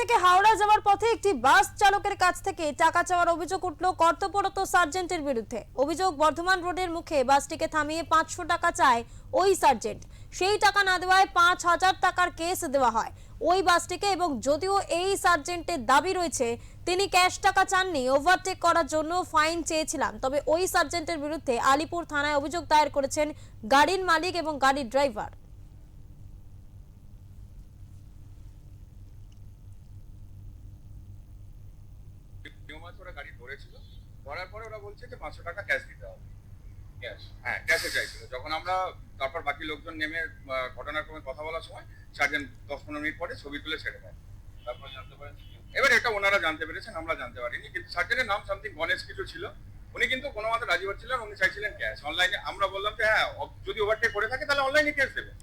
থেকে হাওড়া যাওয়ার পথে একটি বাস চালকের কাছ থেকে টাকা চাওয়ার অভিযোগ উঠল কর্তব্যরত সার্জেন্টের বিরুদ্ধে। অভিযোগ, বর্ধমান রোডের মুখে বাসটিকে থামিয়ে 500 টাকা চায় ওই সার্জেন্ট। সেই টাকা না দেওয়ায় 5000 টাকার কেস দেওয়া হয় ওই বাসটিকে। এবং যদিও এই সার্জেন্টের দাবি রয়েছে তিনি ক্যাশ টাকা চাননি, ওভারটেক করার জন্য ফাইন চেয়েছিলাম, তবে ওই সার্জেন্টের বিরুদ্ধে আলিপুর থানায় অভিযোগ দায়ের করেছেন গাড়ির মালিক এবং গাড়ির ড্রাইভার। ওরা গাড়ি ধরেছিল, ধরার পরে ওরা বলছে যে 500 টাকা ক্যাশ দিতে হবে। ক্যাশ, হ্যাঁ ক্যাশে চাইছিল। যখন আমরা তারপর বাকি লোকজন নেমে ঘটনার ক্রমে কথা বলার সময় সার্জেন্ট 10-15 মিনিট পরে ছবি তুলে ছেড়ে দেয়। তারপর জানতে পারেন, এবার এটা ওনারা জানতে পেরেছেন, আমরা জানতে পারিনি। কিন্তু সার্জেন্টের নাম সামথিং গণেশ কিছু ছিল। উনি কিন্তু কোনো মতে রাজি হচ্ছিলেন, উনি চাইছিলেন ক্যাশ। অনলাইনে আমরা বললাম যে হ্যাঁ, যদি ওভারটেক করে থাকে তাহলে অনলাইনে কেস দেবেন,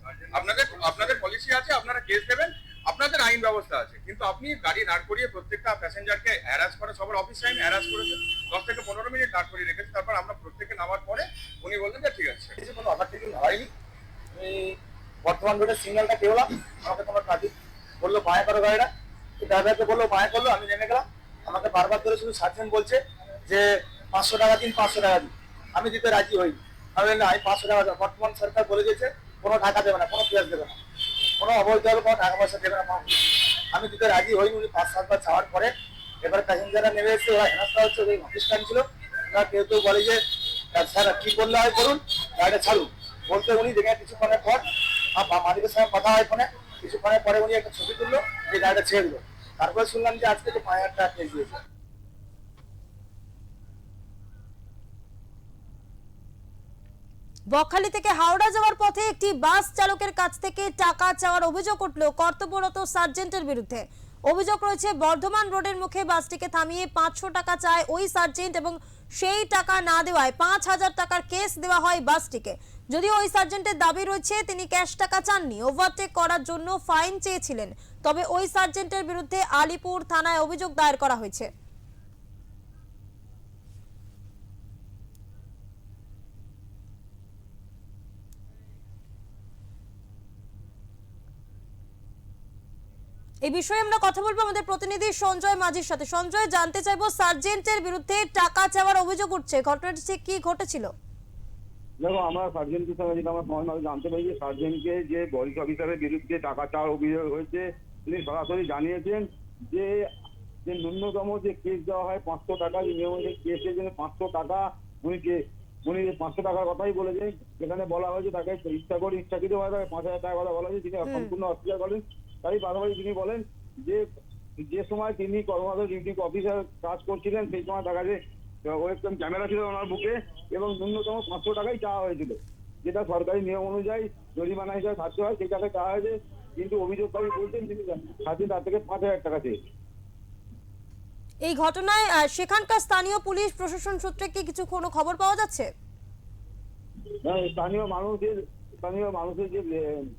আপনাদের পলিসি আছে, আপনারা কেস দেবেন, আপনাদের আইন ব্যবস্থা আছে। কিন্তু আপনি গাড়ি দাঁড় করিয়ে প্রত্যেকটা প্যাসেঞ্জারকে হ্যারাস করে, সবার অফিস টাইমে হ্যারাস করেছেন, 10 থেকে 15 মিনিট দাঁড় করিয়ে রেখেছে। তারপর আমরা প্রত্যেকে নামার পরে উনি বললেন যে ঠিক আছে। কোনো ওভারটেকিং হয়নি। আমি বর্তমান রোডের সিগন্যালটা পেলাম, আমাকে তোমার ট্রাফিক বললো মায়া করো গাড়িটা, ড্রাইভারকে বললো মায়া করলো, আমি নেমে গেলাম। আমাকে বারবার ধরে শুধু সার্জেন্ট বলছে যে 500 টাকা দিন, 500 টাকা দিন। আমি দিতে রাজি হইনি। আমি বললাম আমি 500 টাকা দেবো। বর্তমান সরকার বলে দিয়েছে কোনো টাকা দেবে না, কোনো ক্যাশ দেবে না, কোনো অবৈধ হলে কোনো টাকা পয়সা দেবে না। আমি দিতে রাজি হইনি। উনি 5-7 বার চাওয়ার পরে এবার প্যাসেঞ্জাররা নেমে এসে ওরা হেনস্থা হচ্ছে। ওই অফিস টাইম ছিল, ওরা কেউ কেউ বলে যে স্যার কি করলে হয় করুন, গাড়িটা ছাড়ুন। বলতে উনি দেখে কিছুক্ষণের পর মালিকের সঙ্গে কথা হয় ফোনে, কিছুক্ষণের পরে উনি একটা ছবি তুললো, যে গাড়িটা ছেড়ে দিল। তারপরে শুনলাম যে আজকে তো 5000 টাকা কেস দিয়েছে। বকখালি থেকে হাওড়া যাওয়ার পথে একটি বাস চালকের কাছ থেকে টাকা চাওয়ার অভিযোগ উঠল কর্তব্যরত সার্জেন্টের বিরুদ্ধে। অভিযোগ রয়েছে, বর্ধমান রোডের মুখে বাসটিকে থামিয়ে 500 টাকা চায় ওই সার্জেন্ট এবং সেই টাকা না দেওয়ায় 5000 টাকার কেস দেওয়া হয় বাসটিকে। যদিও ওই সার্জেন্টের দাবি রয়েছে তিনি ক্যাশ টাকা চাননি, ওভারটেক করার জন্য ফাইন চেয়েছিলেন, তবে ওই সার্জেন্টের বিরুদ্ধে আলিপুর থানায় অভিযোগ দায়ের করা হয়েছে। এই বিষয়ে আমরা কথা বলবো আমাদের প্রতিনিধি সঞ্জয় মাঝির সাথে। সঞ্জয়, জানতে চাইবো সার্জেন্টের বিরুদ্ধে টাকা চাওয়ার অভিযোগ উঠছে, ঘটনাটি ঠিক কি ঘটেছিল? দেখো, আমরা সার্জেন্টের সঙ্গে যেটা আমরা সময় জানতে পারি যে সার্জেন্টকে যে বরিশ অফিসারের বিরুদ্ধে টাকা চাওয়ার অভিযোগ হয়েছে, তিনি সরাসরি জানিয়েছেন যে ন্যূনতম যে কেস দেওয়া হয় 500 টাকা, কেসের জন্য 500 টাকা উনি 500 টাকার কথাই বলেছেন। যেখানে বলা হয়েছে তাকে ইচ্ছাকৃতভাবে তাকে 5000 টাকার কথা বলা হয়েছে, তিনি সম্পূর্ণ অস্বীকার করেন। তারই পাশাপাশি তিনি বলেন যে সময় তিনি কর্মরত ডিউটি অফিসার কাজ করছিলেন সেই সময় দেখা যায় ওয়েবক্যাম ক্যামেরা ছিল ওনার বুকে এবং ন্যূনতম 500 টাকাই চাওয়া হয়েছিল, যেটা সরকারি নিয়ম অনুযায়ী জরিমানা হিসাবে থাকতে হয়, সেই টাকা চাওয়া হয়েছে। কিন্তু অভিযোগকারী বলছেন তিনি তার থেকে 5000 টাকা চেয়েছেন। এই ঘটনায় সেখানকার স্থানীয় পুলিশ প্রশাসন সূত্রে কি কিছু কোনো খবর পাওয়া যাচ্ছে? স্থানীয় মানুষের যে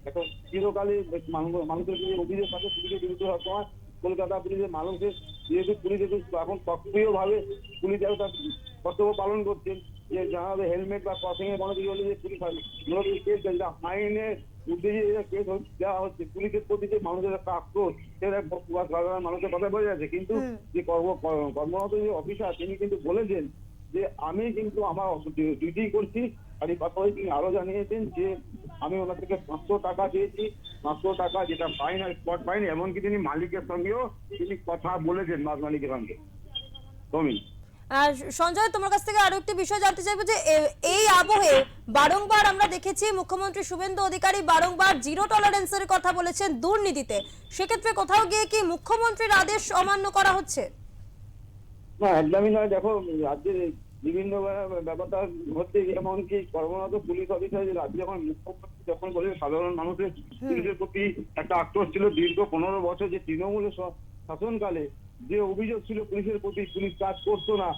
একটা চিরকালে মানুষের যে অভিযোগ থাকে পুলিশের বিরুদ্ধে সবসময় কলকাতা পুলিশের মানুষের যেহেতু পুলিশ এখন সক্রিয়ভাবে পুলিশ তার কর্তব্য পালন করছেন, যে জানাবে হেলমেট বা ক্রসিং এ কোনো কিছু হলে যে পুলিশ কেস আইনের উদ্দেশ্যে কেস দেওয়া হচ্ছে। পুলিশের প্রতি যে মানুষের একটা আক্রোশ সেটা সাধারণ মানুষের কথা বোঝা যাচ্ছে। কিন্তু যে কর্মরত যে অফিসার তিনি কিন্তু বলেছেন যে আমি কিন্তু আমার ডিউটি করছি। আর এই পাশাপাশি তিনি আরো জানিয়েছেন যে আমি ওনার থেকে 500 টাকা চেয়েছি, 500 টাকা যেটা ফাইন আর স্পট ফাইন। এমনকি তিনি মালিকের সঙ্গেও তিনি কথা বলেছেন, বাস মালিকের সঙ্গে। সঞ্জয়, তোমার কাছ থেকে আরো একটি বিষয় জানতে চাইবো যে এই আবহে বারংবার আমরা দেখেছি মুখ্যমন্ত্রী শুভেন্দু অধিকারী বারংবার জিরো টলারেন্সের কথা বলেছেন দুর্নীতিতে। সেক্ষেত্রে কোথাও গিয়ে কি মুখ্যমন্ত্রীর আদেশ অমান্য করা হচ্ছে? না, একদমই নয়। দেখো, রাজ্যের বিভিন্ন ব্যাপারটা হচ্ছে, এমনকি কর্মরত পুলিশ অফিসার রাজ্যে যখন মুখ্যমন্ত্রী যখন বলে সাধারণ মানুষের পুলিশের প্রতি একটা আক্রোশ ছিল দীর্ঘ 15 বছর যে তৃণমূলের শাসনকালে যে অভিযোগ ছিল পুলিশের প্রতি, পুলিশ কাজ করতো না,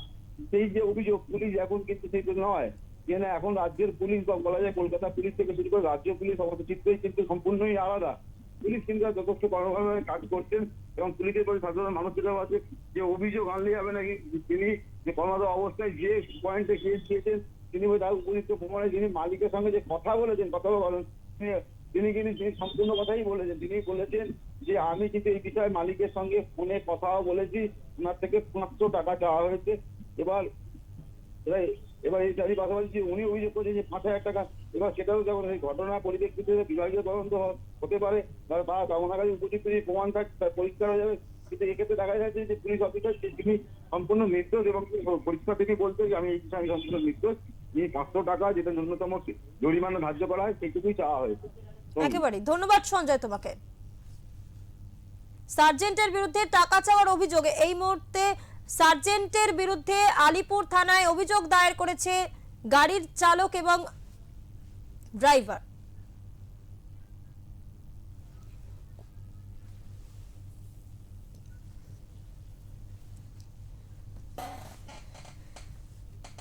সেই যে অভিযোগ পুলিশ এখন কিন্তু সেই নয়। কেন এখন রাজ্যের পুলিশ বা বলা যায় কলকাতা পুলিশ থেকে শুরু করে রাজ্য পুলিশ অবস্থা চিত্রই কিন্তু সম্পূর্ণই আলাদা। পুলিশ কিন্তু যথেষ্ট কর্মভাবে কাজ করছেন এবং পুলিশের প্রতি সাধারণ মানুষের আছে যে অভিযোগ আনলেই হবে নাকি তিনি যে কর্মরত অবস্থায় যে পয়েন্টে কেস দিয়েছেন তিনি তার উপযুক্ত প্রমাণে যিনি মালিকের সঙ্গে যে কথা বলেছেন তিনি সম্পূর্ণ কথাই বলেছেন। তিনি বলেছেন যে আমি কিন্তু এই বিষয়ে মালিকের সঙ্গে ফোনে কথাও বলেছি, ওনার থেকে 500 টাকা চাওয়া হয়েছে। এবার এবার এবার এই তারই পাশাপাশি উনি অভিযোগ করেছে যে 5,000 টাকা। এবার সেটাও যখন এই ঘটনার পরিপ্রেক্ষিতে বিভাগীয় তদন্ত হতে পারে বা ওনার কাছে উপযুক্ত যে প্রমাণ থাকবে পরিষ্কার হয়ে যাবে। কিন্তু এক্ষেত্রে দেখা যাচ্ছে যে পুলিশ অফিসার তিনি সম্পূর্ণ নির্দোষ এবং পরিষ্কার থেকে বলতে যে আমি এই বিষয়ে আমি সম্পূর্ণ নির্দোষ। এই 500 টাকা যেটা ন্যূনতম জরিমানা ধার্য করা হয় সেটুকুই চাওয়া হয়েছে। একেবারেই ধন্যবাদ সঞ্জয় তোমাকে। সার্জেন্টের বিরুদ্ধে টাকা চাওয়ার অভিযোগে এই মুহূর্তে সার্জেন্টের বিরুদ্ধে আলিপুর থানায় অভিযোগ দায়ের করেছে গাড়ির চালক এবং ড্রাইভার।